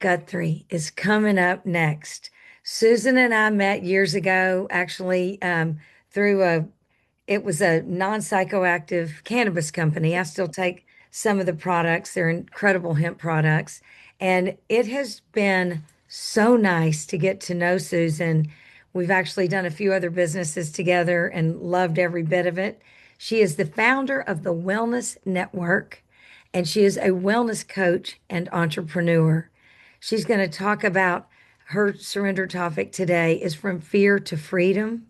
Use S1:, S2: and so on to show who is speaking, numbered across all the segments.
S1: Guthrie is coming up next. Susan and I met years ago, actually, through it was a non-psychoactive cannabis company. I still take some of the products. They're incredible hemp products. And it has been so nice to get to know Susan. We've actually done a few other businesses together and loved every bit of it. She is the founder of the Wellness Network, and she is a wellness coach and entrepreneur. She's going to talk about her surrender topic today is from fear to freedom,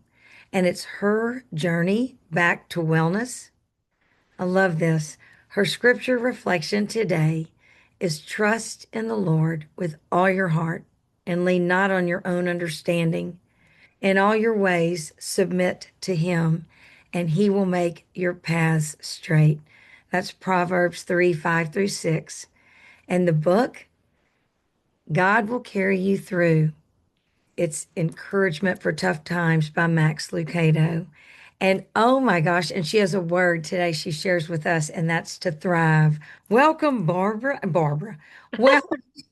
S1: and it's her journey back to wellness. I love this. Her scripture reflection today is trust in the Lord with all your heart and lean not on your own understanding. In all your ways, submit to Him, and He will make your paths straight. That's Proverbs 3 5 through 6. And the book, God Will Carry You Through. It's Encouragement for Tough Times by Max Lucado. And oh my gosh, and she has a word today she shares with us, and that's to thrive. Welcome, Barbara. Barbara. Well,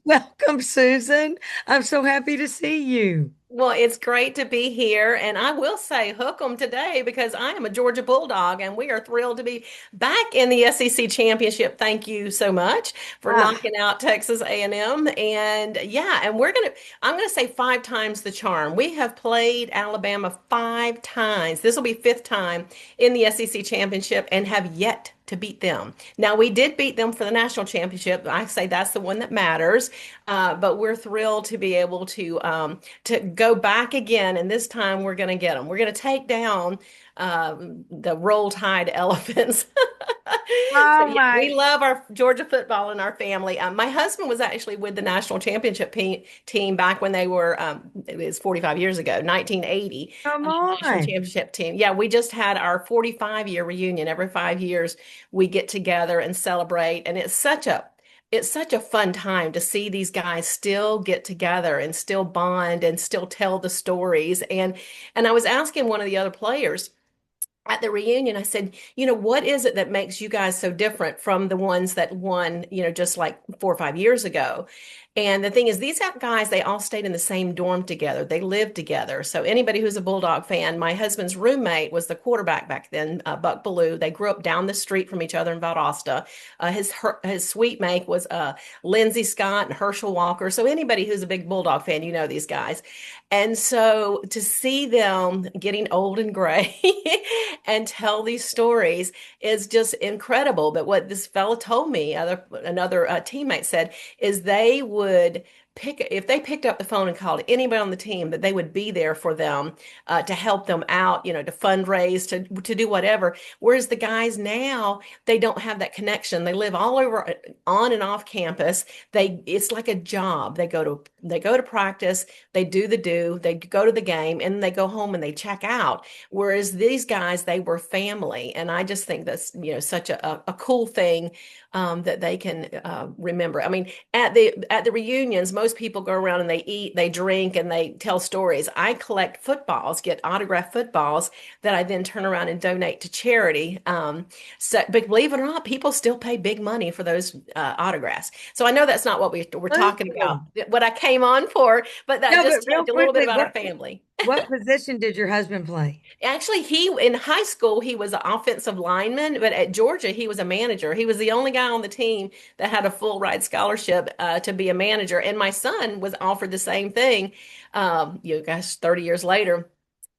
S1: welcome, Susan. I'm so happy to see you.
S2: Well, it's great to be here. And I will say hook 'em today because I am a Georgia Bulldog and we are thrilled to be back in the SEC championship. Thank you so much for
S1: Ah,
S2: knocking out Texas A&M. And yeah, and I'm gonna say five times the charm. We have played Alabama five times. This will be fifth time in the SEC championship and have yet to beat them. Now, we did beat them for the national championship. I say that's the one that matters. But we're thrilled to be able to go back again, and this time we're going to get them. We're going to take down the Roll Tide Elephants. So
S1: oh
S2: yeah,
S1: my.
S2: we love our Georgia football in our family. My husband was actually with the national championship team back when they were it was 45 years ago, 1980,
S1: Come
S2: national
S1: on.
S2: championship team. Yeah, we just had our 45-year reunion. Every 5 years we get together and celebrate, and it's such a fun time to see these guys still get together and still bond and still tell the stories. And I was asking one of the other players at the reunion, I said, what is it that makes you guys so different from the ones that won, just like 4 or 5 years ago? And the thing is, these guys, they all stayed in the same dorm together. They lived together. So anybody who's a Bulldog fan, my husband's roommate was the quarterback back then, Buck Bellew. They grew up down the street from each other in Valdosta. His sweet mate was Lindsey Scott and Herschel Walker. So anybody who's a big Bulldog fan, you know these guys. And so to see them getting old and gray and tell these stories is just incredible. But what this fellow told me, another teammate said, is they would if they picked up the phone and called anybody on the team, that they would be there for them to help them out, to fundraise, to do whatever. Whereas the guys now, they don't have that connection. They live all over on and off campus. It's like a job. They go to practice, they go to the game, and they go home and they check out. Whereas these guys, they were family, and I just think that's such a cool thing that they can remember. I mean, at the reunions, most people go around and they eat, they drink, and they tell stories. I collect footballs, get autographed footballs that I then turn around and donate to charity. But believe it or not, people still pay big money for those autographs. So I know that's not what we're talking about,
S1: Listen.
S2: what I came on for, but that
S1: No,
S2: just
S1: but
S2: tells
S1: real
S2: you a little bit
S1: quickly,
S2: about our family.
S1: what position did your husband play?
S2: Actually, he in high school he was an offensive lineman, but at Georgia he was a manager. He was the only guy on the team that had a full ride scholarship to be a manager. And my son was offered the same thing, guys, 30 years later.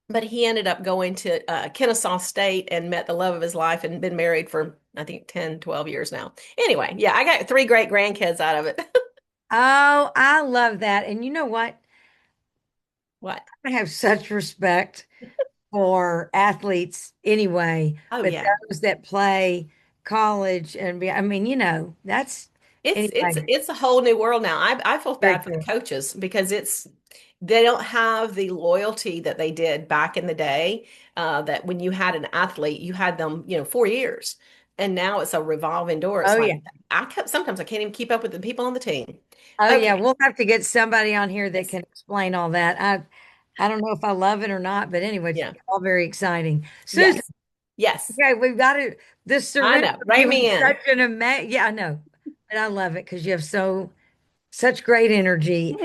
S2: But he ended up going to Kennesaw State and met the love of his life and been married for, I think, 10, 12 years now. Anyway, yeah, I got three great grandkids out of it.
S1: Oh, I love that. And you know what?
S2: What?
S1: I have such respect for athletes anyway,
S2: Oh,
S1: but
S2: yeah.
S1: those that play college and I mean, that's
S2: It's
S1: anyway,
S2: it's a whole new world now. I feel
S1: very
S2: bad for the
S1: cool.
S2: coaches because they don't have the loyalty that they did back in the day. That when you had an athlete, you had them, 4 years, and now it's a revolving door.
S1: Oh
S2: It's like
S1: yeah.
S2: sometimes I can't even keep up with the people on the team.
S1: Oh yeah.
S2: Okay,
S1: We'll have to get somebody on here that
S2: yes,
S1: can explain all that. I don't know if I love it or not, but anyway, it's
S2: yeah,
S1: all very exciting. Susan,
S2: yes, yes.
S1: okay, we've got to this
S2: I
S1: surrender
S2: know. Rein
S1: thing
S2: me
S1: was
S2: in.
S1: such an amazing, yeah, I know. And I love it because you have so Such great energy.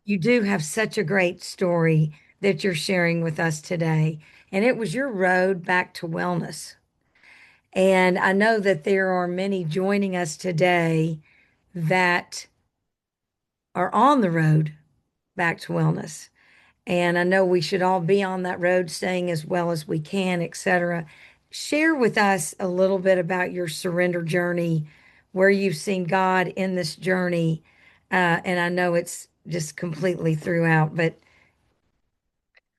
S1: You do have such a great story that you're sharing with us today. And it was your road back to wellness. And I know that there are many joining us today that are on the road back to wellness. And I know we should all be on that road, staying as well as we can, etc. Share with us a little bit about your surrender journey, where you've seen God in this journey. And I know it's just completely throughout, but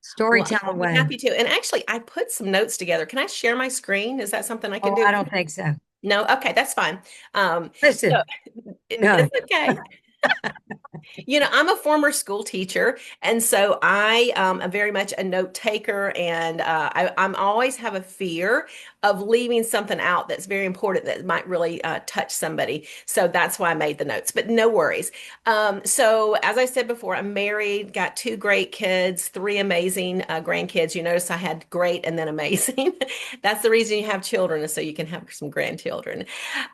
S1: story
S2: Well,
S1: tell
S2: I'll be
S1: away.
S2: happy to. And actually, I put some notes together. Can I share my screen? Is that something I can
S1: Oh,
S2: do?
S1: I don't think so.
S2: No? Okay, that's fine. So
S1: Listen, no.
S2: it's okay. I'm a former school teacher, and so I am very much a note taker, and I'm always have a fear of leaving something out that's very important that might really touch somebody. So that's why I made the notes, but no worries. So as I said before, I'm married, got two great kids, three amazing grandkids. You notice I had great and then amazing. That's the reason you have children, is so you can have some grandchildren.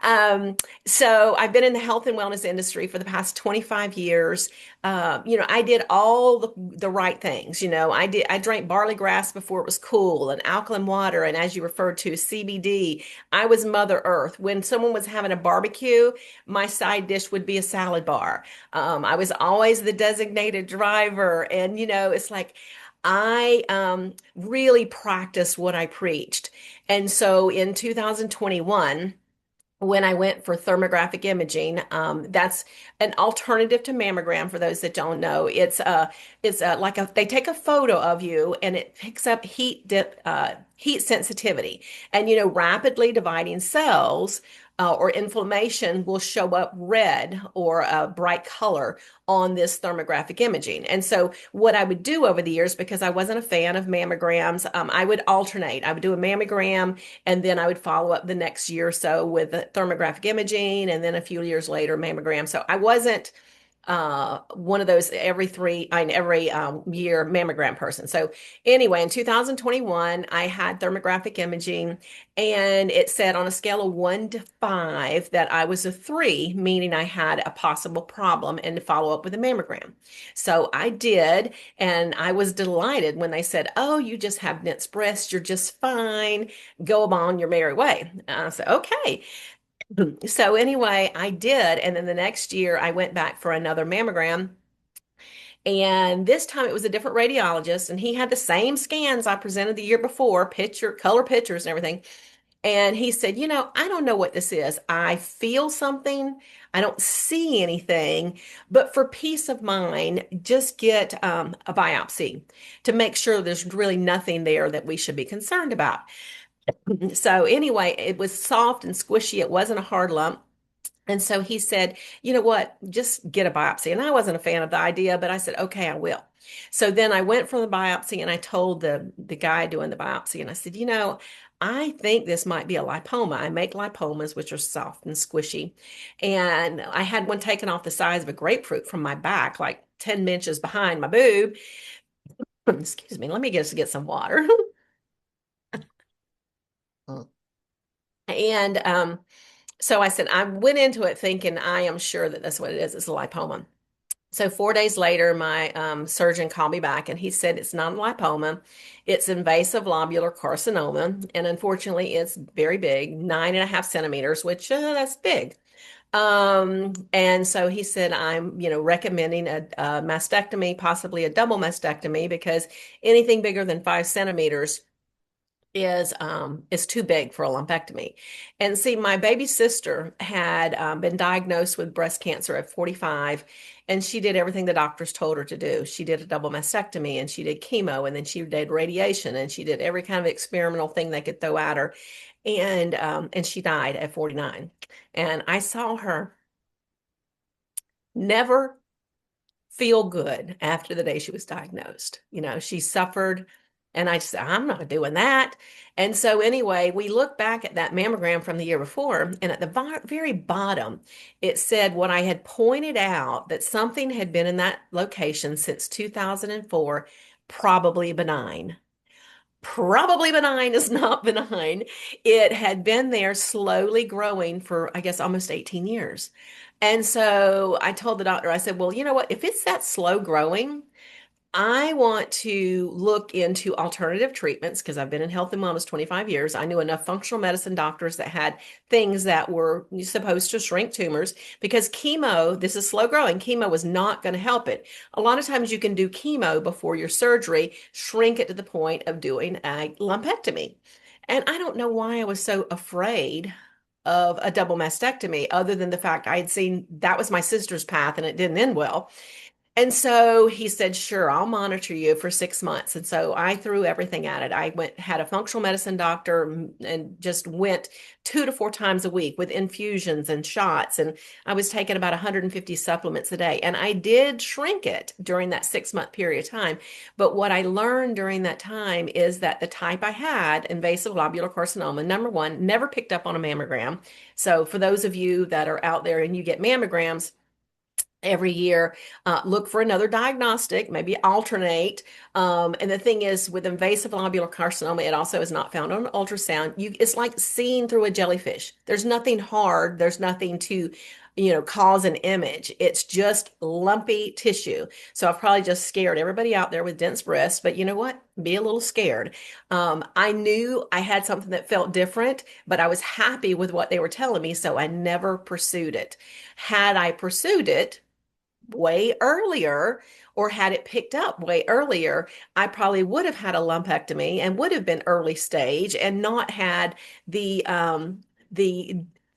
S2: Um, so I've been in the health and wellness industry for the past 25 years. I did all the right things. I drank barley grass before it was cool, and alkaline water, and as you referred to, CBD. I was Mother Earth. When someone was having a barbecue, my side dish would be a salad bar. I was always the designated driver, and it's like I really practiced what I preached. And so in 2021, when I went for thermographic imaging. That's an alternative to mammogram for those that don't know. It's they take a photo of you and it picks up heat sensitivity, and rapidly dividing cells. Or inflammation will show up red or a bright color on this thermographic imaging. And so, what I would do over the years, because I wasn't a fan of mammograms, I would alternate. I would do a mammogram, and then I would follow up the next year or so with the thermographic imaging, and then a few years later, mammogram. So I wasn't one of those every year mammogram person. So anyway, in 2021, I had thermographic imaging, and it said on a scale of 1 to 5 that I was a 3, meaning I had a possible problem, and to follow up with a mammogram. So I did, and I was delighted when they said, "Oh, you just have dense breasts. You're just fine. Go on your merry way." I said, "Okay." So anyway, I did, and then the next year I went back for another mammogram. And this time it was a different radiologist, and he had the same scans I presented the year before, color pictures and everything. And he said, I don't know what this is. I feel something. I don't see anything, but for peace of mind, just get a biopsy to make sure there's really nothing there that we should be concerned about. So anyway, it was soft and squishy. It wasn't a hard lump. And so he said, "You know what? Just get a biopsy." And I wasn't a fan of the idea, but I said, "Okay, I will." So then I went for the biopsy, and I told the guy doing the biopsy, and I said, I think this might be a lipoma. I make lipomas, which are soft and squishy. And I had one taken off the size of a grapefruit from my back, like 10 inches behind my boob. Excuse me, let me just get some water. And so I said, I went into it thinking, I am sure that that's what it is. It's a lipoma. So 4 days later, my surgeon called me back, and he said it's not a lipoma. It's invasive lobular carcinoma. And unfortunately, it's very big, 9.5 centimeters, which that's big. And so he said, I'm, recommending a mastectomy, possibly a double mastectomy, because anything bigger than 5 centimeters is too big for a lumpectomy. And see, my baby sister had been diagnosed with breast cancer at 45, and she did everything the doctors told her to do. She did a double mastectomy, and she did chemo, and then she did radiation, and she did every kind of experimental thing they could throw at her. And she died at 49. And I saw her never feel good after the day she was diagnosed. She suffered, and I said, I'm not doing that. And so, anyway, we look back at that mammogram from the year before, and at the very bottom, it said what I had pointed out, that something had been in that location since 2004, probably benign. Probably benign is not benign. It had been there slowly growing for, I guess, almost 18 years. And so I told the doctor, I said, well, you know what? If it's that slow growing, I want to look into alternative treatments because I've been in health and wellness 25 years. I knew enough functional medicine doctors that had things that were supposed to shrink tumors because chemo, this is slow growing, chemo was not going to help it. A lot of times you can do chemo before your surgery, shrink it to the point of doing a lumpectomy. And I don't know why I was so afraid of a double mastectomy, other than the fact I had seen that was my sister's path and it didn't end well. And so he said, sure, I'll monitor you for 6 months. And so I threw everything at it. I went, had a functional medicine doctor and just went 2 to 4 times a week with infusions and shots. And I was taking about 150 supplements a day. And I did shrink it during that 6 month period of time. But what I learned during that time is that the type I had, invasive lobular carcinoma, number one, never picked up on a mammogram. So for those of you that are out there and you get mammograms, every year. Look for another diagnostic, maybe alternate. And the thing is, with invasive lobular carcinoma, it also is not found on ultrasound. It's like seeing through a jellyfish. There's nothing hard. There's nothing to, cause an image. It's just lumpy tissue. So I've probably just scared everybody out there with dense breasts. But you know what? Be a little scared. I knew I had something that felt different, but I was happy with what they were telling me, so I never pursued it. Had I pursued it way earlier or had it picked up way earlier, I probably would have had a lumpectomy and would have been early stage and not had the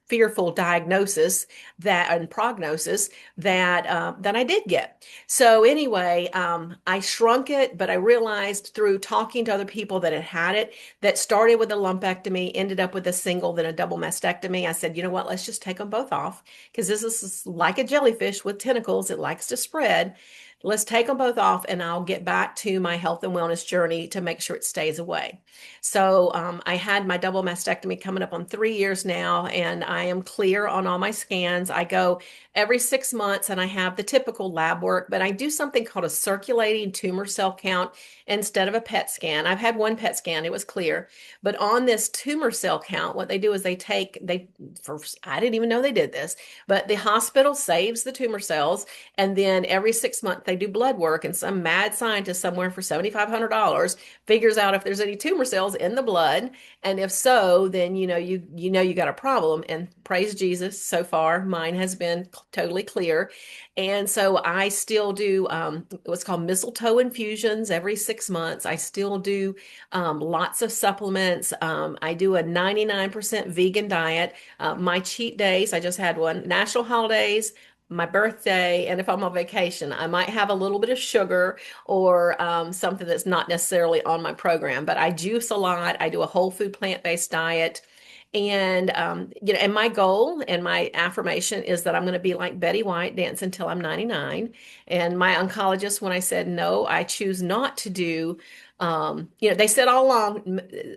S2: fearful diagnosis that and prognosis that I did get. So anyway, I shrunk it, but I realized through talking to other people that had it, that started with a lumpectomy, ended up with a single, then a double mastectomy. I said, you know what, let's just take them both off because this is like a jellyfish with tentacles. It likes to spread. Let's take them both off and I'll get back to my health and wellness journey to make sure it stays away. So I had my double mastectomy coming up on 3 years now, and I am clear on all my scans. I go every 6 months and I have the typical lab work, but I do something called a circulating tumor cell count instead of a PET scan. I've had one PET scan, it was clear. But on this tumor cell count, what they do is I didn't even know they did this, but the hospital saves the tumor cells. And then every 6 months, they do blood work, and some mad scientist somewhere for $7,500 figures out if there's any tumor cells in the blood. And if so, then you got a problem. And praise Jesus, so far, mine has been totally clear. And so I still do what's called mistletoe infusions every 6 months. I still do lots of supplements. I do a 99% vegan diet. My cheat days, I just had one, national holidays, my birthday, and if I'm on vacation, I might have a little bit of sugar or something that's not necessarily on my program. But I juice a lot. I do a whole food plant-based diet. And and my goal and my affirmation is that I'm going to be like Betty White, dance until I'm 99. And my oncologist, when I said no, I choose not to do. They said all along,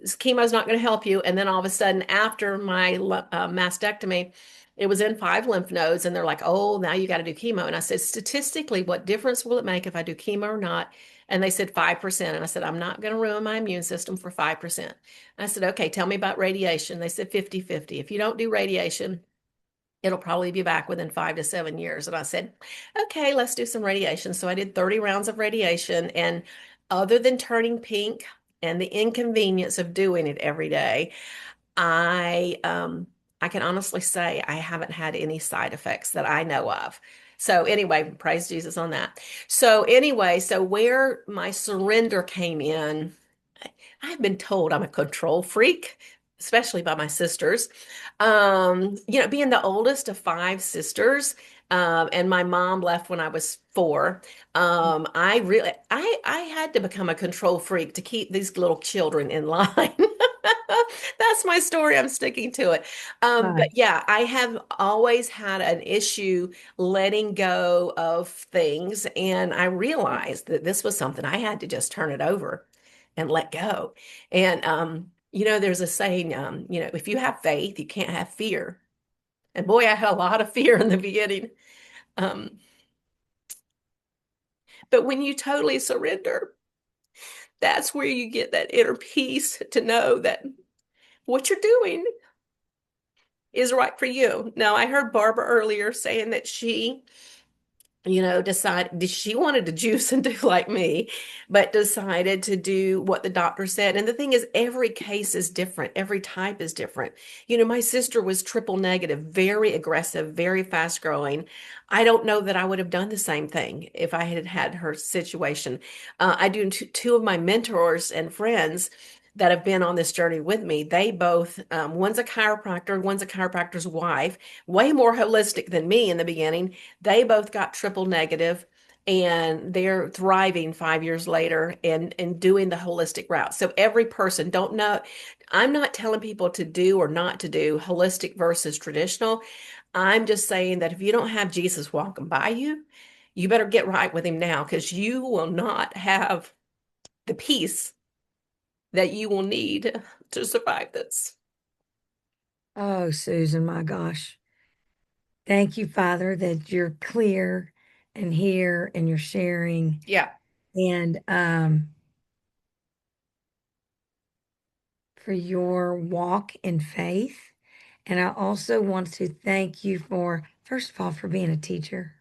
S2: chemo's not going to help you. And then all of a sudden, after my mastectomy, it was in 5 lymph nodes, and they're like, oh, now you got to do chemo. And I said, statistically, what difference will it make if I do chemo or not? And they said 5%. And I said, I'm not going to ruin my immune system for 5%. I said, okay, tell me about radiation. They said 50-50. If you don't do radiation, it'll probably be back within 5 to 7 years. And I said, okay, let's do some radiation. So I did 30 rounds of radiation. And other than turning pink and the inconvenience of doing it every day, I can honestly say I haven't had any side effects that I know of. So anyway, praise Jesus on that. So anyway, so where my surrender came in, I've been told I'm a control freak, especially by my sisters. Being the oldest of 5 sisters, and my mom left when I was 4. I had to become a control freak to keep these little children in line. That's my story. I'm sticking to it. But
S1: Right.
S2: yeah, I have always had an issue letting go of things. And I realized that this was something I had to just turn it over and let go. And, there's a saying, if you have faith, you can't have fear. And boy, I had a lot of fear in the beginning. Um, but when you totally surrender, that's where you get that inner peace to know that what you're doing is right for you. Now, I heard Barbara earlier saying that decided she wanted to juice and do like me, but decided to do what the doctor said. And the thing is, every case is different. Every type is different. My sister was triple negative, very aggressive, very fast growing. I don't know that I would have done the same thing if I had had her situation. I do two of my mentors and friends that have been on this journey with me. They both, one's a chiropractor, one's a chiropractor's wife, way more holistic than me in the beginning. They both got triple negative and they're thriving 5 years later and doing the holistic route. So every person don't know. I'm not telling people to do or not to do holistic versus traditional. I'm just saying that if you don't have Jesus walking by you, you better get right with him now because you will not have the peace that you will need to survive this.
S1: Oh, Susan, my gosh. Thank you, Father, that you're clear and here and you're sharing
S2: Yeah.
S1: and for your walk in faith. And I also want to thank you for, first of all, for being a teacher.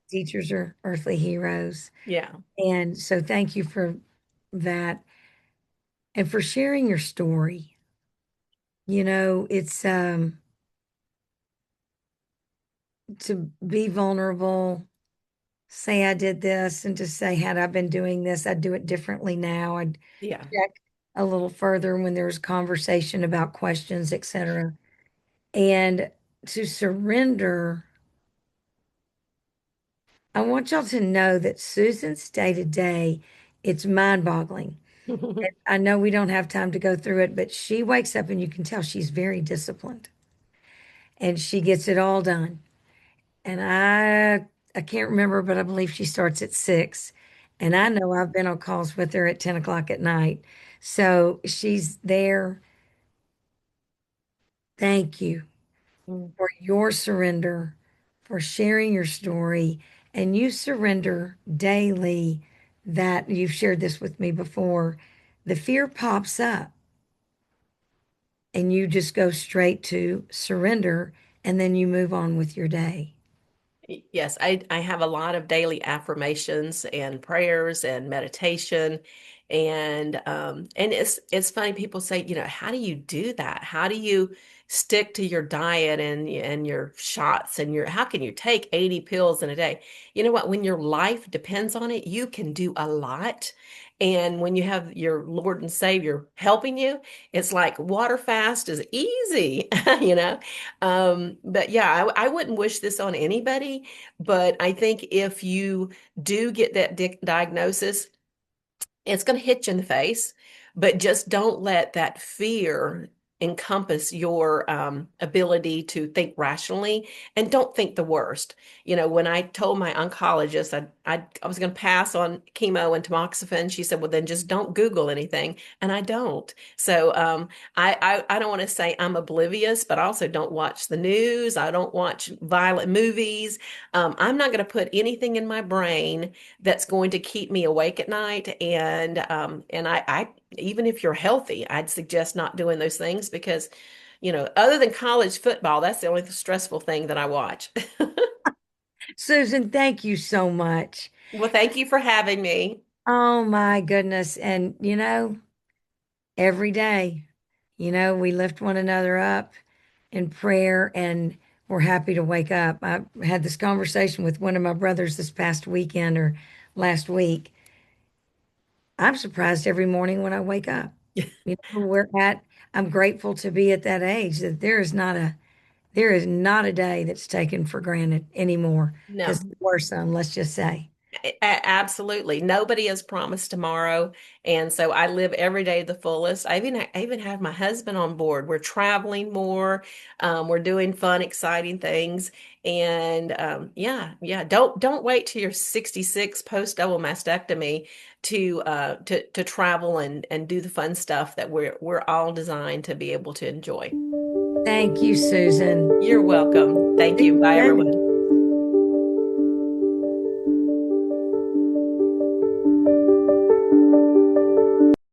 S1: Teachers are earthly heroes.
S2: Yeah.
S1: And so thank you for that and for sharing your story. It's to be vulnerable, say I did this, and to say, had I been doing this, I'd do it differently now. I'd
S2: Yeah.
S1: check a little further when there was conversation about questions, etc. And to surrender, I want y'all to know that Susan's day to day, it's mind-boggling. I know we don't have time to go through it, but she wakes up and you can tell she's very disciplined and she gets it all done. And I can't remember, but I believe she starts at 6. And I know I've been on calls with her at 10 o'clock at night. So she's there. Thank you for your surrender, for sharing your story. And you surrender daily that you've shared this with me before. The fear pops up and you just go straight to surrender and then you move on with your day.
S2: Yes, I have a lot of daily affirmations and prayers and meditation. And it's funny, people say, how do you do that? How do you stick to your diet and your shots and your how can you take 80 pills in a day? You know what? When your life depends on it, you can do a lot. And when you have your Lord and Savior helping you, it's like water fast is easy, you know? But yeah, I wouldn't wish this on anybody, but I think if you do get that diagnosis, it's going to hit you in the face, but just don't let that fear encompass your ability to think rationally and don't think the worst. When I told my oncologist I was going to pass on chemo and tamoxifen, she said, well, then just don't Google anything. And I don't. So I don't want to say I'm oblivious, but I also don't watch the news. I don't watch violent movies. I'm not going to put anything in my brain that's going to keep me awake at night. And I even if you're healthy, I'd suggest not doing those things because, other than college football, that's the only stressful thing that I watch.
S1: Susan, thank you so much.
S2: Well, thank you for having me.
S1: Oh my goodness. And every day, we lift one another up in prayer and we're happy to wake up. I had this conversation with one of my brothers this past weekend or last week. I'm surprised every morning when I wake up. I'm grateful to be at that age that there is not a day that's taken for granted anymore because
S2: No.
S1: our son, let's just say.
S2: Absolutely. Nobody is promised tomorrow. And so I live every day the fullest. I even have my husband on board. We're traveling more. We're doing fun, exciting things. And yeah, yeah. Don't wait till you're 66 post double mastectomy to travel and do the fun stuff that we're all designed to be able to enjoy.
S1: Thank you, Susan.
S2: You're welcome. Thank
S1: See
S2: you.
S1: you
S2: Bye,
S1: soon.
S2: everyone.